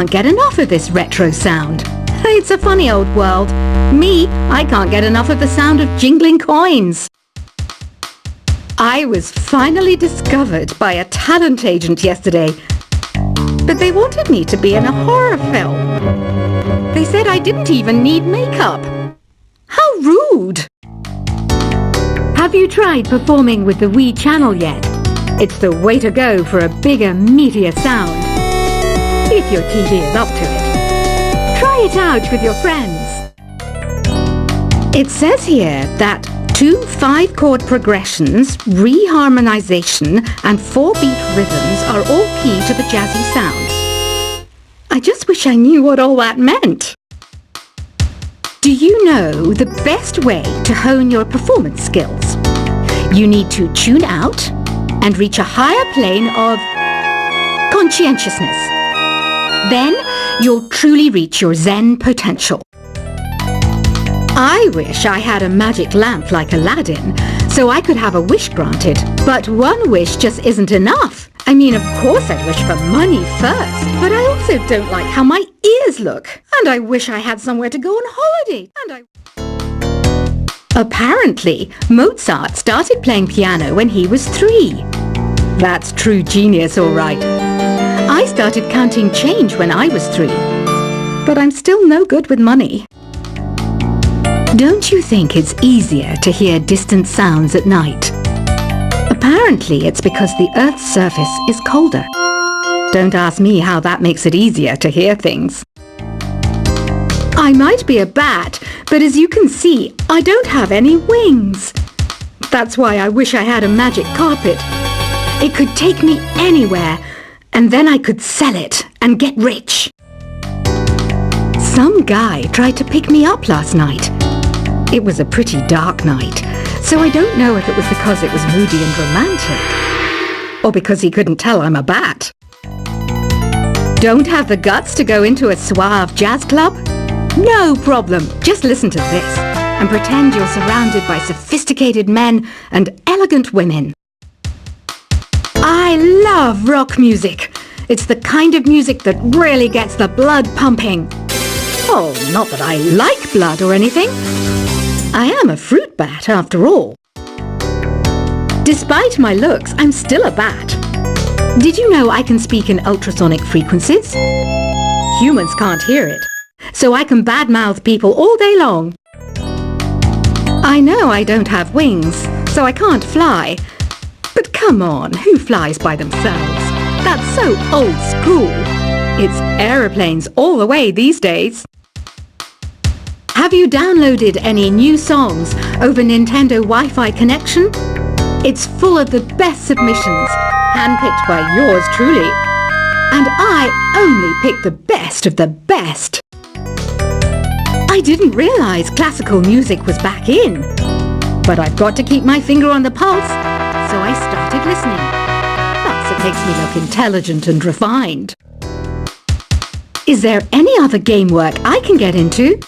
can't get enough of this retro sound. It's a funny old world. Me, I can't get enough of the sound of jingling coins. I was finally discovered by a talent agent yesterday, but they wanted me to be in a horror film. They said I didn't even need makeup. How rude! Have you tried performing with the Wii channel yet? It's the way to go for a bigger, meatier sound. If your TV is up to it. Try it out with your friends. It says here that 2 5-chord progressions, reharmonization, and 4-beat rhythms are all key to the jazzy sound. I just wish I knew what all that meant. Do you know the best way to hone your performance skills? You need to tune out and reach a higher plane of conscientiousness. Then you'll truly reach your Zen potential. I wish I had a magic lamp like Aladdin, so I could have a wish granted. But one wish just isn't enough. I mean, of course I'd wish for money first, but I also don't like how my ears look. And I wish I had somewhere to go on holiday. Apparently, Mozart started playing piano when he was 3. That's true genius, all right. I started counting change when I was 3, but I'm still no good with money. Don't you think it's easier to hear distant sounds at night? Apparently, it's because the Earth's surface is colder. Don't ask me how that makes it easier to hear things. I might be a bat, but as you can see, I don't have any wings. That's why I wish I had a magic carpet. It could take me anywhere, and then I could sell it and get rich. Some guy tried to pick me up last night. It was a pretty dark night, so I don't know if it was because it was moody and romantic, or because he couldn't tell I'm a bat. Don't have the guts to go into a suave jazz club? No problem, just listen to this, and pretend you're surrounded by sophisticated men and elegant women. I love rock music. It's the kind of music that really gets the blood pumping. Oh, not that I like blood or anything. I am a fruit bat, after all. Despite my looks, I'm still a bat. Did you know I can speak in ultrasonic frequencies? Humans can't hear it, so I can badmouth people all day long. I know I don't have wings, so I can't fly. But come on, who flies by themselves? That's so old school. It's aeroplanes all the way these days. Have you downloaded any new songs over Nintendo Wi-Fi connection? It's full of the best submissions, handpicked by yours truly. And I only pick the best of the best. I didn't realize classical music was back in. But I've got to keep my finger on the pulse, so I started listening. Plus, it makes me look intelligent and refined. Is there any other game work I can get into?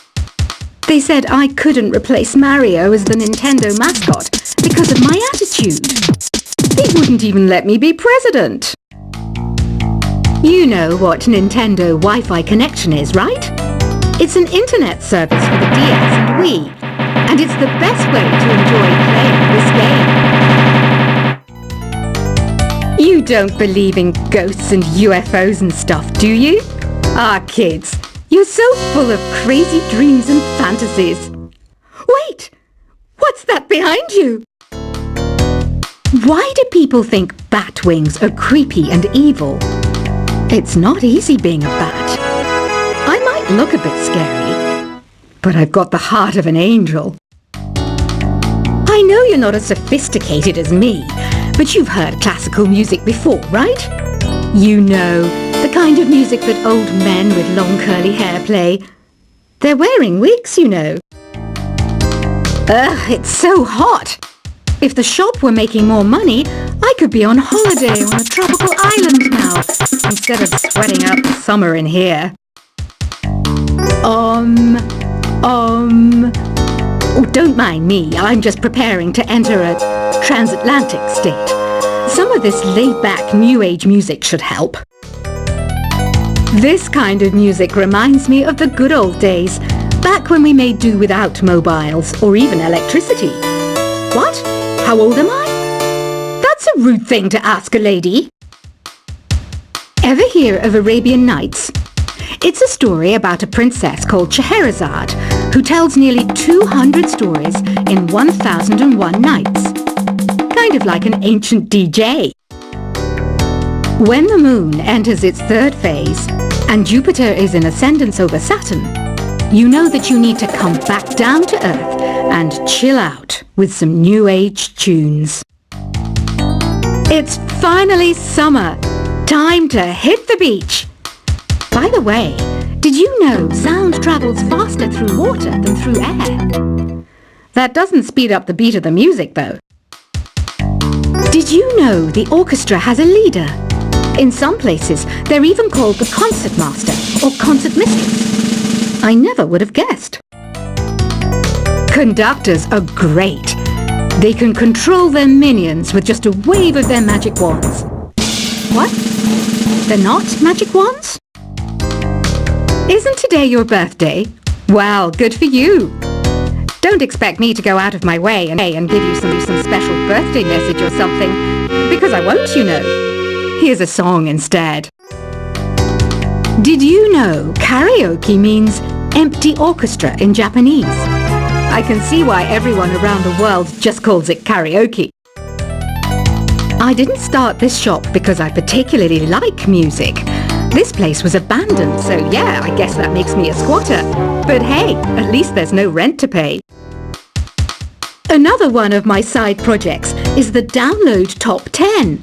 They said I couldn't replace Mario as the Nintendo mascot because of my attitude. They wouldn't even let me be president. You know what Nintendo Wi-Fi connection is, right? It's an internet service for the DS and Wii, and it's the best way to enjoy playing this game. You don't believe in ghosts and UFOs and stuff, do you? Ah, kids. You're so full of crazy dreams and fantasies. Wait! What's that behind you? Why do people think bat wings are creepy and evil? It's not easy being a bat. I might look a bit scary, but I've got the heart of an angel. I know you're not as sophisticated as me, but you've heard classical music before, right? You know, the kind of music that old men with long curly hair play. They're wearing wigs, you know. Ugh, it's so hot. If the shop were making more money, I could be on holiday on a tropical island now, instead of sweating out the summer in here. Oh, don't mind me. I'm just preparing to enter a transatlantic state. Some of this laid-back New Age music should help. This kind of music reminds me of the good old days, back when we made do without mobiles or even electricity. What? How old am I? That's a rude thing to ask a lady. Ever hear of Arabian Nights? It's a story about a princess called Scheherazade who tells nearly 200 stories in 1001 nights. Kind of like an ancient DJ. When the moon enters its third phase and Jupiter is in ascendance over Saturn, you know that you need to come back down to Earth and chill out with some new age tunes. It's finally summer. Time to hit the beach. By the way, did you know sound travels faster through water than through air? That doesn't speed up the beat of the music, though. Did you know the orchestra has a leader? In some places, they're even called the concert master or concert mistress. I never would have guessed. Conductors are great. They can control their minions with just a wave of their magic wands. What? They're not magic wands? Isn't today your birthday? Well, good for you. Don't expect me to go out of my way and give you some special birthday message or something, because I won't, you know. Here's a song instead. Did you know karaoke means empty orchestra in Japanese? I can see why everyone around the world just calls it karaoke. I didn't start this shop because I particularly like music. This place was abandoned, so yeah, I guess that makes me a squatter. But hey, at least there's no rent to pay. Another one of my side projects is the Download Top 10.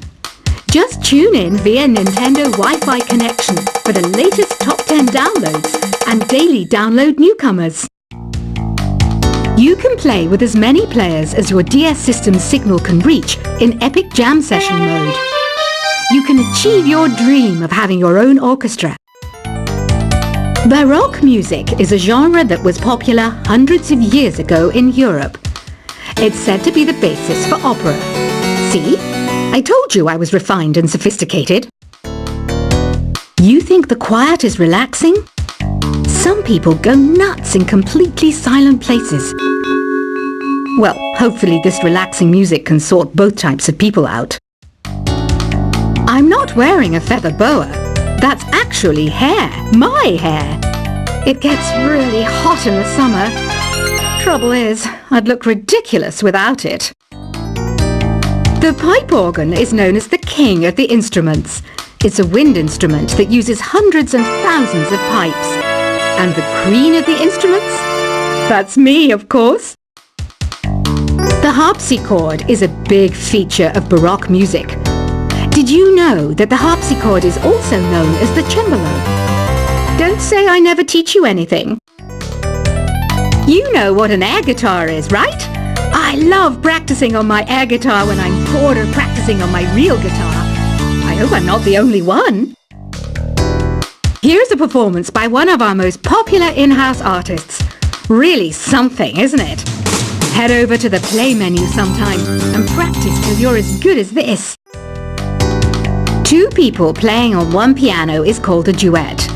Just tune in via Nintendo Wi-Fi connection for the latest top 10 downloads and daily download newcomers. You can play with as many players as your DS system's signal can reach in Epic Jam Session mode. You can achieve your dream of having your own orchestra. Baroque music is a genre that was popular hundreds of years ago in Europe. It's said to be the basis for opera. See? I told you I was refined and sophisticated. You think the quiet is relaxing? Some people go nuts in completely silent places. Well, hopefully this relaxing music can sort both types of people out. I'm not wearing a feather boa. That's actually hair, my hair. It gets really hot in the summer. Trouble is, I'd look ridiculous without it. The pipe organ is known as the king of the instruments. It's a wind instrument that uses hundreds and thousands of pipes. And the queen of the instruments? That's me, of course. The harpsichord is a big feature of Baroque music. Did you know that the harpsichord is also known as the cembalo? Don't say I never teach you anything. You know what an air guitar is, right? I love practicing on my air guitar when I'm bored of practicing on my real guitar. I hope I'm not the only one. Here's a performance by one of our most popular in-house artists. Really something, isn't it? Head over to the play menu sometime and practice till you're as good as this. Two people playing on one piano is called a duet.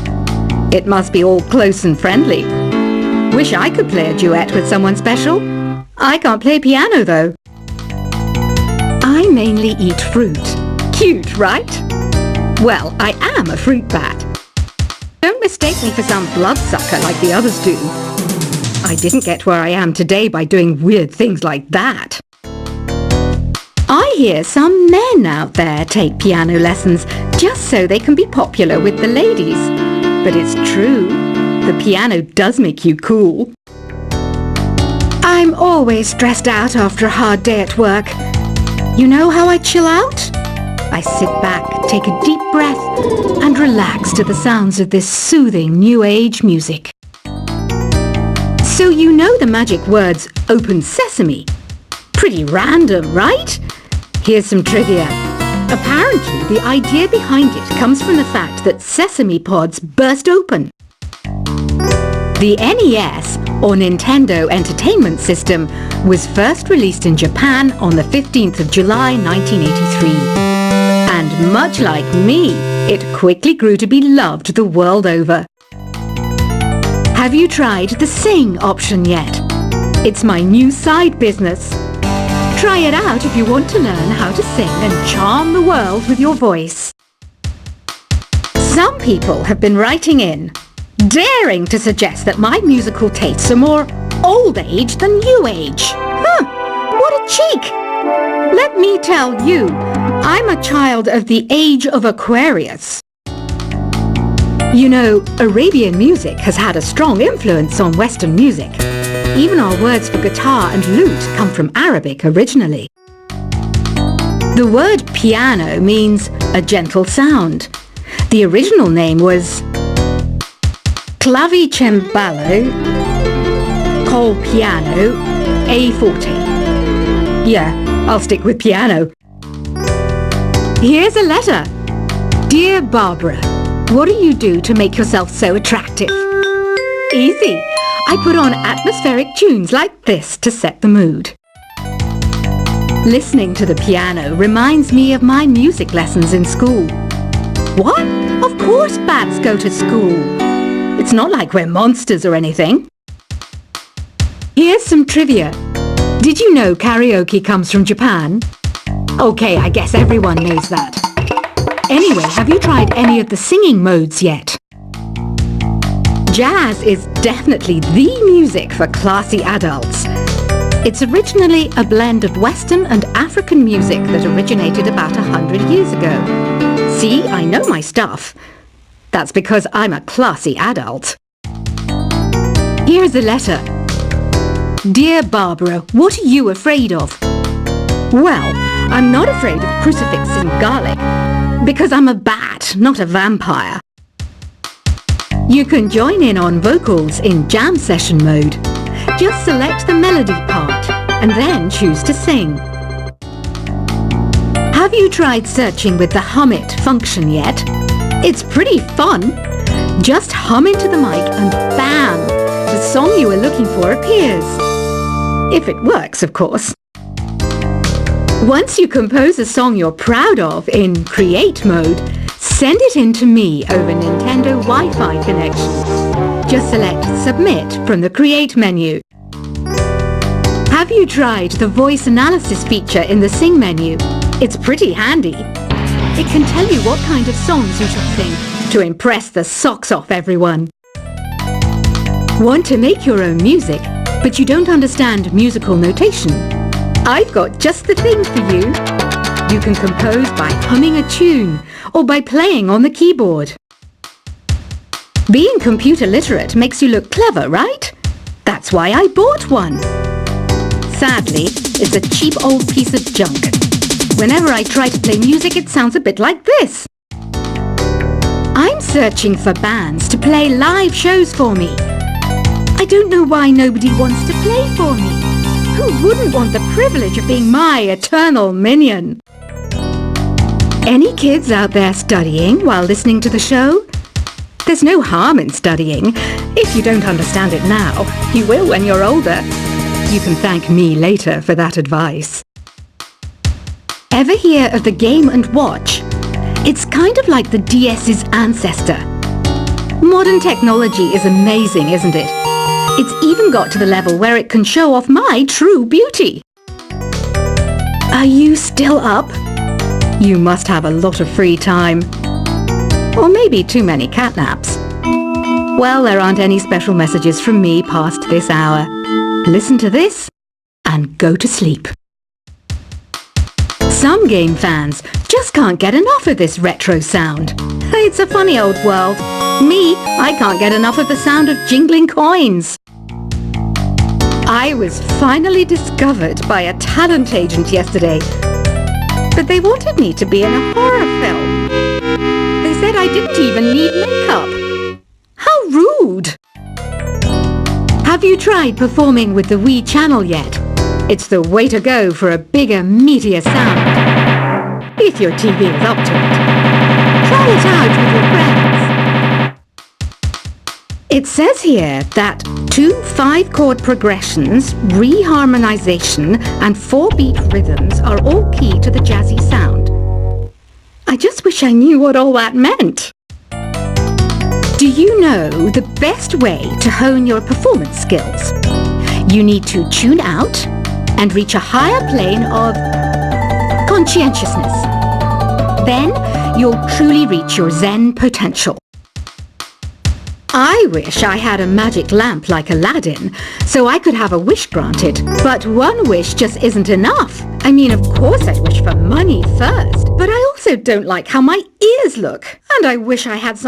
It must be all close and friendly. Wish I could play a duet with someone special. I can't play piano though. I mainly eat fruit. Cute, right? Well, I am a fruit bat. Don't mistake me for some bloodsucker like the others do. I didn't get where I am today by doing weird things like that. I hear some men out there take piano lessons just so they can be popular with the ladies. But it's true, the piano does make you cool. I'm always stressed out after a hard day at work. You know how I chill out? I sit back, take a deep breath, and relax to the sounds of this soothing new age music. So you know the magic words "Open Sesame"? Pretty random, right? Here's some trivia. Apparently, the idea behind it comes from the fact that sesame pods burst open. The NES, or Nintendo Entertainment System, was first released in Japan on the 15th of July 1983. And much like me, it quickly grew to be loved the world over. Have you tried the sing option yet? It's my new side business. Try it out if you want to learn how to sing and charm the world with your voice. Some people have been writing in, daring to suggest that my musical tastes are more old age than new age. What a cheek! Let me tell you, I'm a child of the age of Aquarius. You know, Arabian music has had a strong influence on Western music. Even our words for guitar and lute come from Arabic originally. The word piano means a gentle sound. The original name was clavicembalo col piano a forte. Yeah, I'll stick with piano. Here's a letter. Dear Barbara, what do you do to make yourself so attractive? Easy. I put on atmospheric tunes like this to set the mood. Listening to the piano reminds me of my music lessons in school. What? Of course bats go to school. It's not like we're monsters or anything. Here's some trivia. Did you know karaoke comes from Japan? Okay, I guess everyone knows that. Anyway, have you tried any of the singing modes yet? Jazz is definitely the music for classy adults. It's originally a blend of Western and African music that originated about 100 years ago. See, I know my stuff. That's because I'm a classy adult. Here's a letter. Dear Barbara, what are you afraid of? Well, I'm not afraid of crucifix and garlic, because I'm a bat, not a vampire. You can join in on vocals in jam session mode. Just select the melody part and then choose to sing. Have you tried searching with the Hum It function yet? It's pretty fun. Just hum into the mic and bam! The song you were looking for appears. If it works, of course. Once you compose a song you're proud of in Create mode, send it in to me over Nintendo Wi-Fi connection. Just select Submit from the Create menu. Have you tried the voice analysis feature in the Sing menu? It's pretty handy. It can tell you what kind of songs you should sing to impress the socks off everyone. Want to make your own music, but you don't understand musical notation? I've got just the thing for you. You can compose by humming a tune or by playing on the keyboard. Being computer literate makes you look clever, right? That's why I bought one. Sadly, it's a cheap old piece of junk. Whenever I try to play music, it sounds a bit like this. I'm searching for bands to play live shows for me. I don't know why nobody wants to play for me. Who wouldn't want the privilege of being my eternal minion? Any kids out there studying while listening to the show? There's no harm in studying. If you don't understand it now, you will when you're older. You can thank me later for that advice. Ever hear of the Game & Watch? It's kind of like the DS's ancestor. Modern technology is amazing, isn't it? It's even got to the level where it can show off my true beauty. Are you still up? You must have a lot of free time. Or maybe too many catnaps. Well, there aren't any special messages from me past this hour. Listen to this and go to sleep. Some game fans just can't get enough of this retro sound. It's a funny old world. Me, I can't get enough of the sound of jingling coins. I was finally discovered by a talent agent yesterday, but they wanted me to be in a horror film. They said I didn't even need makeup. How rude! Have you tried performing with the Wii channel yet? It's the way to go for a bigger, meatier sound. If your TV is up to it. Try it out with your friends. It says here that 2 5-chord progressions, reharmonization, and 4-beat rhythms are all key to the jazzy sound. I just wish I knew what all that meant. Do you know the best way to hone your performance skills? You need to tune out and reach a higher plane of conscientiousness. Then you'll truly reach your Zen potential. I wish I had a magic lamp like Aladdin, so I could have a wish granted. But one wish just isn't enough. I mean, of course I'd wish for money first, but I also don't like how my ears look. And I wish I had some